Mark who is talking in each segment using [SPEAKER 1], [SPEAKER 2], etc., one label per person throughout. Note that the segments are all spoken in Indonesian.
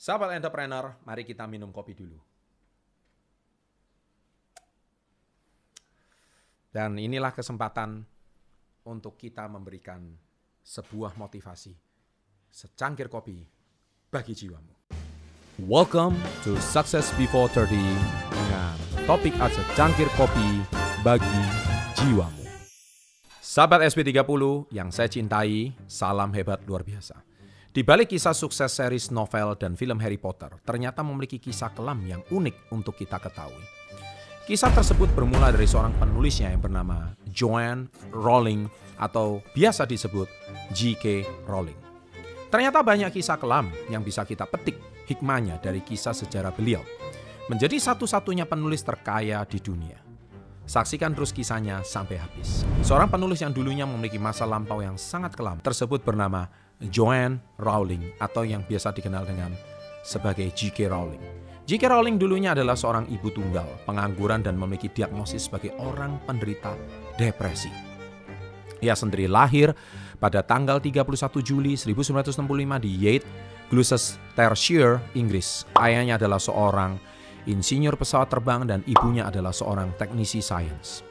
[SPEAKER 1] Sahabat entrepreneur, mari kita minum kopi dulu. Dan inilah kesempatan untuk kita memberikan sebuah motivasi, secangkir kopi bagi jiwamu. Welcome to Success Before 30 dengan topik secangkir kopi bagi jiwamu. Sahabat SP30 yang saya cintai, salam hebat luar biasa. Di balik kisah sukses series novel dan film Harry Potter, ternyata memiliki kisah kelam yang unik untuk kita ketahui. Kisah tersebut bermula dari seorang penulisnya yang bernama Joanne Rowling atau biasa disebut J.K. Rowling. Ternyata banyak kisah kelam yang bisa kita petik hikmahnya dari kisah sejarah beliau. Menjadi satu-satunya penulis terkaya di dunia. Saksikan terus kisahnya sampai habis. Seorang penulis yang dulunya memiliki masa lampau yang sangat kelam tersebut bernama Joanne Rowling atau yang biasa dikenal dengan sebagai J.K. Rowling. J.K. Rowling dulunya adalah seorang ibu tunggal, pengangguran dan memiliki diagnosis sebagai orang penderita depresi. Ia sendiri lahir pada tanggal 31 Juli 1965 di Yate, Gloucestershire, Inggris. Ayahnya adalah seorang insinyur pesawat terbang dan ibunya adalah seorang teknisi sains.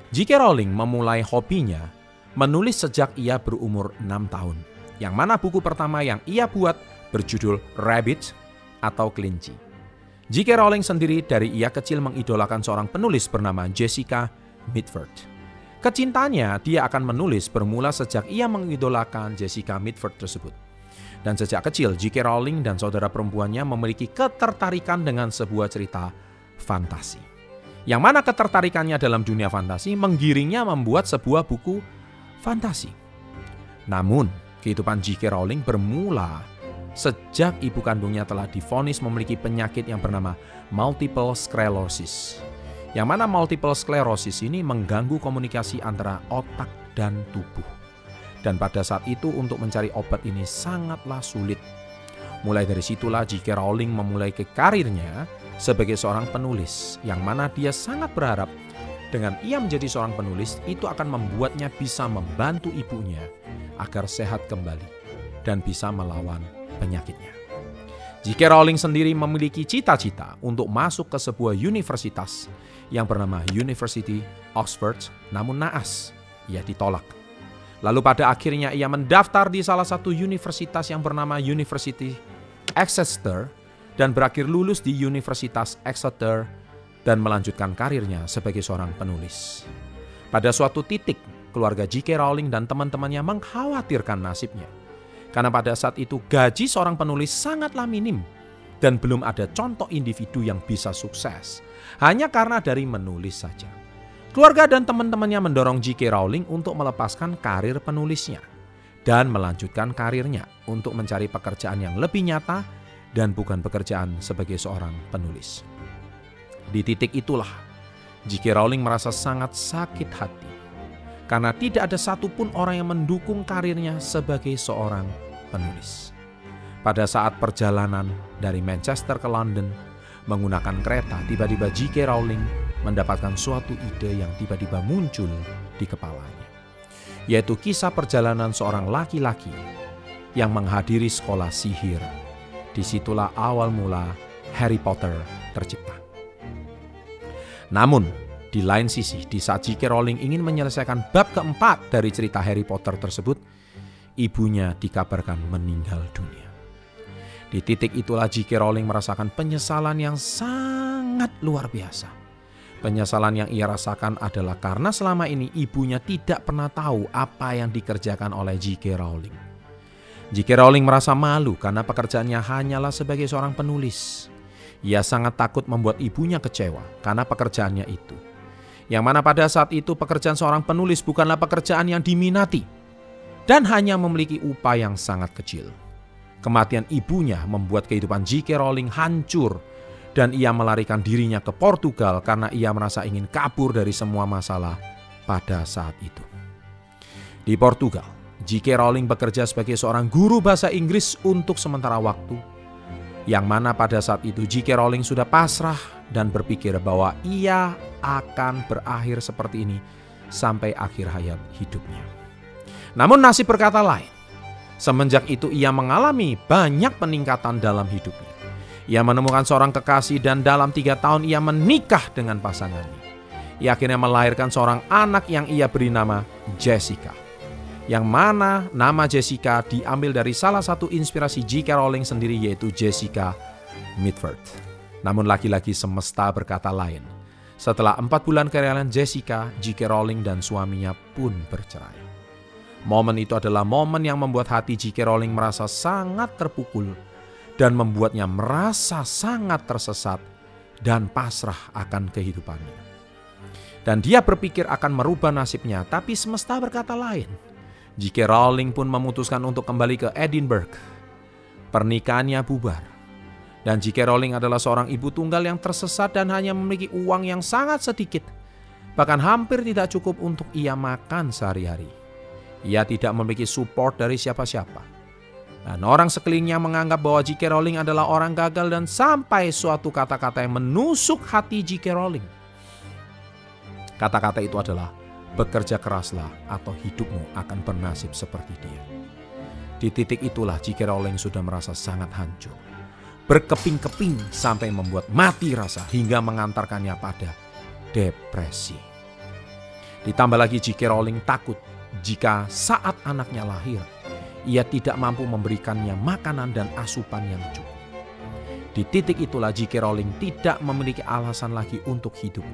[SPEAKER 1] J.K. Rowling memulai hobinya menulis sejak ia berumur 6 tahun. Yang mana buku pertama yang ia buat berjudul Rabbit atau Kelinci. J.K. Rowling sendiri dari ia kecil mengidolakan seorang penulis bernama Jessica Mitford. Kecintaannya dia akan menulis bermula sejak ia mengidolakan Jessica Mitford tersebut. Dan sejak kecil J.K. Rowling dan saudara perempuannya memiliki ketertarikan dengan sebuah cerita fantasi. Yang mana ketertarikannya dalam dunia fantasi menggiringnya membuat sebuah buku fantasi. Namun kehidupan J.K. Rowling bermula sejak ibu kandungnya telah divonis memiliki penyakit yang bernama multiple sclerosis. Yang mana multiple sclerosis ini mengganggu komunikasi antara otak dan tubuh. Dan pada saat itu untuk mencari obat ini sangatlah sulit. Mulai dari situlah J.K. Rowling memulai karirnya sebagai seorang penulis. Yang mana dia sangat berharap dengan ia menjadi seorang penulis itu akan membuatnya bisa membantu ibunya agar sehat kembali dan bisa melawan penyakitnya. J.K. Rowling sendiri memiliki cita-cita untuk masuk ke sebuah universitas yang bernama University Oxford, namun naas, ia ditolak. Lalu pada akhirnya ia mendaftar di salah satu universitas yang bernama University Exeter dan berakhir lulus di Universitas Exeter dan melanjutkan karirnya sebagai seorang penulis. Pada suatu titik, keluarga J.K. Rowling dan teman-temannya mengkhawatirkan nasibnya. Karena pada saat itu gaji seorang penulis sangatlah minim dan belum ada contoh individu yang bisa sukses. Hanya karena dari menulis saja. Keluarga dan teman-temannya mendorong J.K. Rowling untuk melepaskan karir penulisnya dan melanjutkan karirnya untuk mencari pekerjaan yang lebih nyata dan bukan pekerjaan sebagai seorang penulis. Di titik itulah J.K. Rowling merasa sangat sakit hati karena tidak ada satupun orang yang mendukung karirnya sebagai seorang penulis. Pada saat perjalanan dari Manchester ke London menggunakan kereta, tiba-tiba J.K. Rowling mendapatkan suatu ide yang tiba-tiba muncul di kepalanya. Yaitu kisah perjalanan seorang laki-laki yang menghadiri sekolah sihir. Disitulah awal mula Harry Potter tercipta. Namun, di lain sisi, di saat J.K. Rowling ingin menyelesaikan bab keempat dari cerita Harry Potter tersebut, ibunya dikabarkan meninggal dunia. Di titik itulah J.K. Rowling merasakan penyesalan yang sangat luar biasa. Penyesalan yang ia rasakan adalah karena selama ini ibunya tidak pernah tahu apa yang dikerjakan oleh J.K. Rowling. J.K. Rowling merasa malu karena pekerjaannya hanyalah sebagai seorang penulis. Ia sangat takut membuat ibunya kecewa karena pekerjaannya itu. Yang mana pada saat itu pekerjaan seorang penulis bukanlah pekerjaan yang diminati dan hanya memiliki upah yang sangat kecil. Kematian ibunya membuat kehidupan J.K. Rowling hancur dan ia melarikan dirinya ke Portugal karena ia merasa ingin kabur dari semua masalah pada saat itu. Di Portugal, J.K. Rowling bekerja sebagai seorang guru bahasa Inggris untuk sementara waktu. Yang mana pada saat itu J.K. Rowling sudah pasrah dan berpikir bahwa ia akan berakhir seperti ini sampai akhir hayat hidupnya. Namun nasib berkata lain. Semenjak itu ia mengalami banyak peningkatan dalam hidupnya. Ia menemukan seorang kekasih dan dalam 3 tahun ia menikah dengan pasangannya. Ia akhirnya melahirkan seorang anak yang ia beri nama Jessica. Yang mana nama Jessica diambil dari salah satu inspirasi J.K. Rowling sendiri, yaitu Jessica Mitford. Namun lagi-lagi semesta berkata lain. Setelah 4 bulan kehamilan Jessica, J.K. Rowling dan suaminya pun bercerai. Momen itu adalah momen yang membuat hati J.K. Rowling merasa sangat terpukul dan membuatnya merasa sangat tersesat dan pasrah akan kehidupannya. Dan dia berpikir akan merubah nasibnya, tapi semesta berkata lain. J.K. Rowling pun memutuskan untuk kembali ke Edinburgh. Pernikahannya bubar. Dan J.K. Rowling adalah seorang ibu tunggal yang tersesat dan hanya memiliki uang yang sangat sedikit. Bahkan hampir tidak cukup untuk ia makan sehari-hari. Ia tidak memiliki support dari siapa-siapa. Dan orang sekelilingnya menganggap bahwa J.K. Rowling adalah orang gagal dan sampai suatu kata-kata yang menusuk hati J.K. Rowling. Kata-kata itu adalah, bekerja keraslah atau hidupmu akan bernasib seperti dia. Di titik itulah J.K. Rowling sudah merasa sangat hancur. Berkeping-keping sampai membuat mati rasa hingga mengantarkannya pada depresi. Ditambah lagi J.K. Rowling takut jika saat anaknya lahir, ia tidak mampu memberikannya makanan dan asupan yang cukup. Di titik itulah J.K. Rowling tidak memiliki alasan lagi untuk hidup.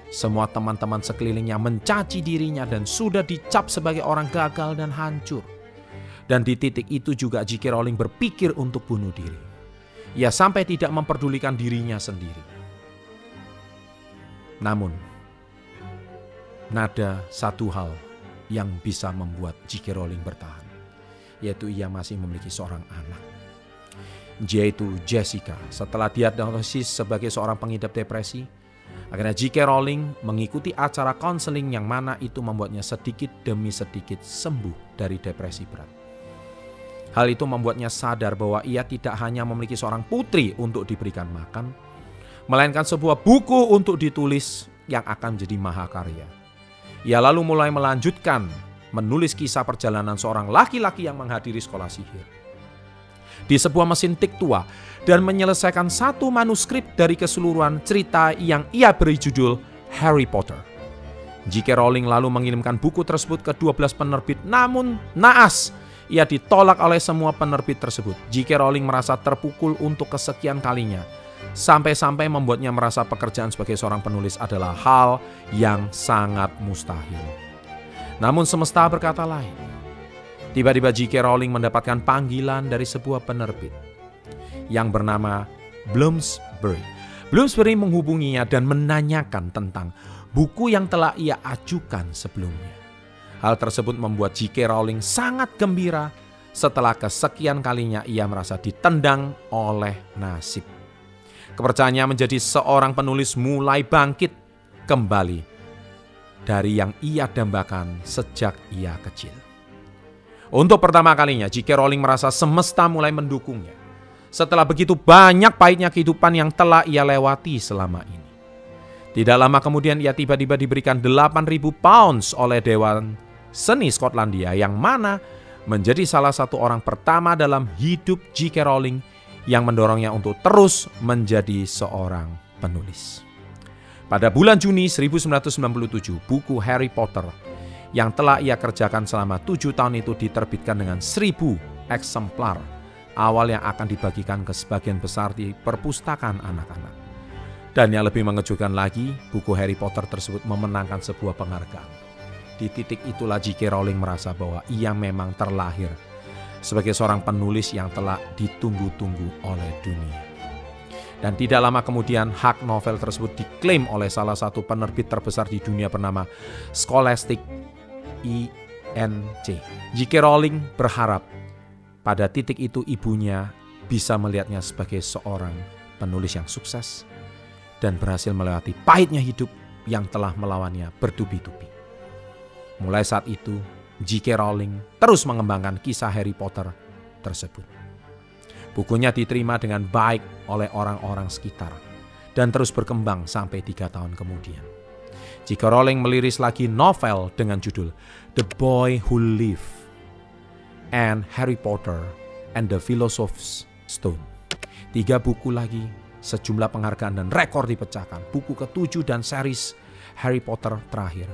[SPEAKER 1] Semua teman-teman sekelilingnya mencaci dirinya dan sudah dicap sebagai orang gagal dan hancur. Dan di titik itu juga J.K. Rowling berpikir untuk bunuh diri. Ia sampai tidak memperdulikan dirinya sendiri. Namun, ada satu hal yang bisa membuat J.K. Rowling bertahan, yaitu ia masih memiliki seorang anak, yaitu Jessica. Setelah diagnosis sebagai seorang pengidap depresi, akhirnya J.K. Rowling mengikuti acara konseling yang mana itu membuatnya sedikit demi sedikit sembuh dari depresi berat. Hal itu membuatnya sadar bahwa ia tidak hanya memiliki seorang putri untuk diberikan makan, melainkan sebuah buku untuk ditulis yang akan menjadi mahakarya. Ia lalu mulai melanjutkan menulis kisah perjalanan seorang laki-laki yang menghadiri sekolah sihir di sebuah mesin tik tua dan menyelesaikan satu manuskrip dari keseluruhan cerita yang ia beri judul Harry Potter. J.K. Rowling lalu mengirimkan buku tersebut ke 12 penerbit, namun naas, ia ditolak oleh semua penerbit tersebut. J.K. Rowling merasa terpukul untuk kesekian kalinya, sampai-sampai membuatnya merasa pekerjaan sebagai seorang penulis adalah hal yang sangat mustahil. Namun semesta berkata lain. Tiba-tiba J.K. Rowling mendapatkan panggilan dari sebuah penerbit yang bernama Bloomsbury. Bloomsbury menghubunginya dan menanyakan tentang buku yang telah ia ajukan sebelumnya. Hal tersebut membuat J.K. Rowling sangat gembira setelah kesekian kalinya ia merasa ditendang oleh nasib. Kepercayaannya menjadi seorang penulis mulai bangkit kembali dari yang ia dambakan sejak ia kecil. Untuk pertama kalinya J.K. Rowling merasa semesta mulai mendukungnya. Setelah begitu banyak pahitnya kehidupan yang telah ia lewati selama ini. Tidak lama kemudian ia tiba-tiba diberikan 8.000 pounds oleh Dewan Seni Skotlandia, yang mana menjadi salah satu orang pertama dalam hidup J.K. Rowling yang mendorongnya untuk terus menjadi seorang penulis. Pada bulan Juni 1997, buku Harry Potter yang telah ia kerjakan selama 7 tahun itu diterbitkan dengan 1.000 eksemplar awal yang akan dibagikan ke sebagian besar di perpustakaan anak-anak. Dan yang lebih mengejutkan lagi, buku Harry Potter tersebut memenangkan sebuah penghargaan. Di titik itulah J.K. Rowling merasa bahwa ia memang terlahir sebagai seorang penulis yang telah ditunggu-tunggu oleh dunia. Dan tidak lama kemudian hak novel tersebut diklaim oleh salah satu penerbit terbesar di dunia bernama Scholastic INC. J.K. Rowling berharap pada titik itu ibunya bisa melihatnya sebagai seorang penulis yang sukses dan berhasil melewati pahitnya hidup yang telah melawannya bertubi-tubi. Mulai saat itu, J.K. Rowling terus mengembangkan kisah Harry Potter tersebut. Bukunya diterima dengan baik oleh orang-orang sekitar dan terus berkembang sampai 3 tahun kemudian. J.K. Rowling meliris lagi novel dengan judul The Boy Who Lived and Harry Potter and the Philosopher's Stone 3 buku lagi, sejumlah penghargaan dan rekor dipecahkan. Buku ke-7 dan series Harry Potter terakhir,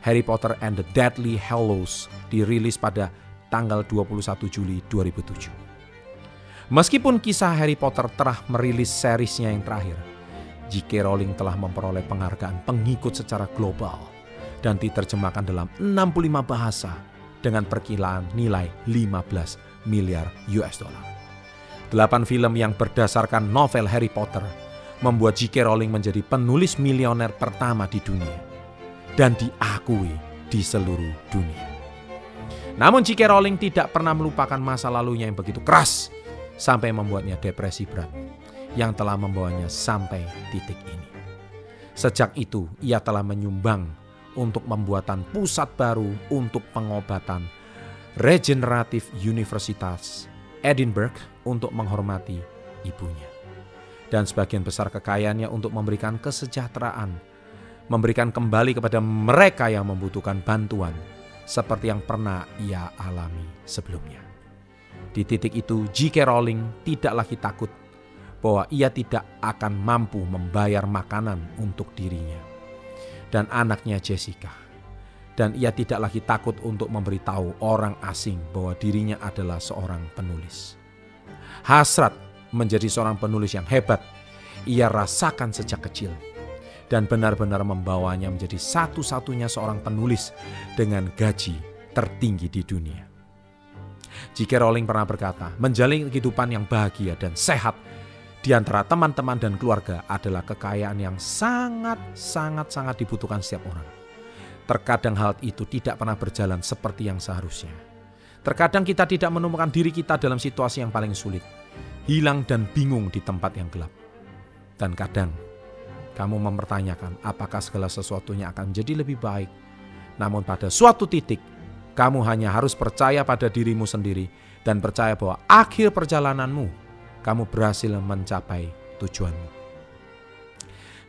[SPEAKER 1] Harry Potter and the Deathly Hallows, dirilis pada tanggal 21 Juli 2007. Meskipun kisah Harry Potter telah merilis seriesnya yang terakhir, J.K. Rowling telah memperoleh penghargaan pengikut secara global dan diterjemahkan dalam 65 bahasa dengan perkiraan nilai 15 miliar US dollar. 8 film yang berdasarkan novel Harry Potter membuat J.K. Rowling menjadi penulis milioner pertama di dunia dan diakui di seluruh dunia. Namun J.K. Rowling tidak pernah melupakan masa lalunya yang begitu keras sampai membuatnya depresi berat yang telah membawanya sampai titik ini. Sejak itu ia telah menyumbang untuk pembuatan pusat baru untuk pengobatan regeneratif Universitas Edinburgh untuk menghormati ibunya. Dan sebagian besar kekayaannya untuk memberikan kesejahteraan, memberikan kembali kepada mereka yang membutuhkan bantuan seperti yang pernah ia alami sebelumnya. Di titik itu J.K. Rowling tidak lagi takut bahwa ia tidak akan mampu membayar makanan untuk dirinya dan anaknya Jessica. Dan ia tidak lagi takut untuk memberitahu orang asing bahwa dirinya adalah seorang penulis. Hasrat menjadi seorang penulis yang hebat ia rasakan sejak kecil dan benar-benar membawanya menjadi satu-satunya seorang penulis dengan gaji tertinggi di dunia. J.K. Rowling pernah berkata, menjalin kehidupan yang bahagia dan sehat di antara teman-teman dan keluarga adalah kekayaan yang sangat dibutuhkan setiap orang. Terkadang hal itu tidak pernah berjalan seperti yang seharusnya. Terkadang kita tidak menemukan diri kita dalam situasi yang paling sulit, hilang dan bingung di tempat yang gelap. Dan kadang kamu mempertanyakan apakah segala sesuatunya akan menjadi lebih baik. Namun pada suatu titik, kamu hanya harus percaya pada dirimu sendiri dan percaya bahwa akhir perjalananmu, kamu berhasil mencapai tujuanmu.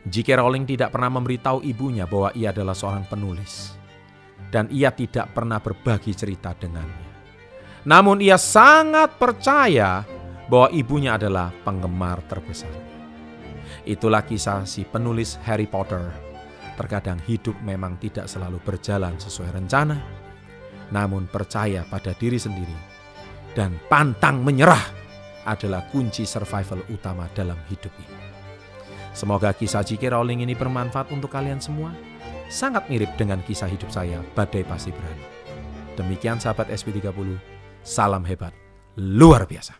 [SPEAKER 1] J.K. Rowling tidak pernah memberitahu ibunya bahwa ia adalah seorang penulis. Dan ia tidak pernah berbagi cerita dengannya. Namun ia sangat percaya bahwa ibunya adalah penggemar terbesarnya. Itulah kisah si penulis Harry Potter. Terkadang hidup memang tidak selalu berjalan sesuai rencana, namun percaya pada diri sendiri dan pantang menyerah adalah kunci survival utama dalam hidup ini. Semoga kisah J.K. Rowling ini bermanfaat untuk kalian semua. Sangat mirip dengan kisah hidup saya, Badai Pasti Berani. Demikian sahabat SP30, salam hebat, luar biasa.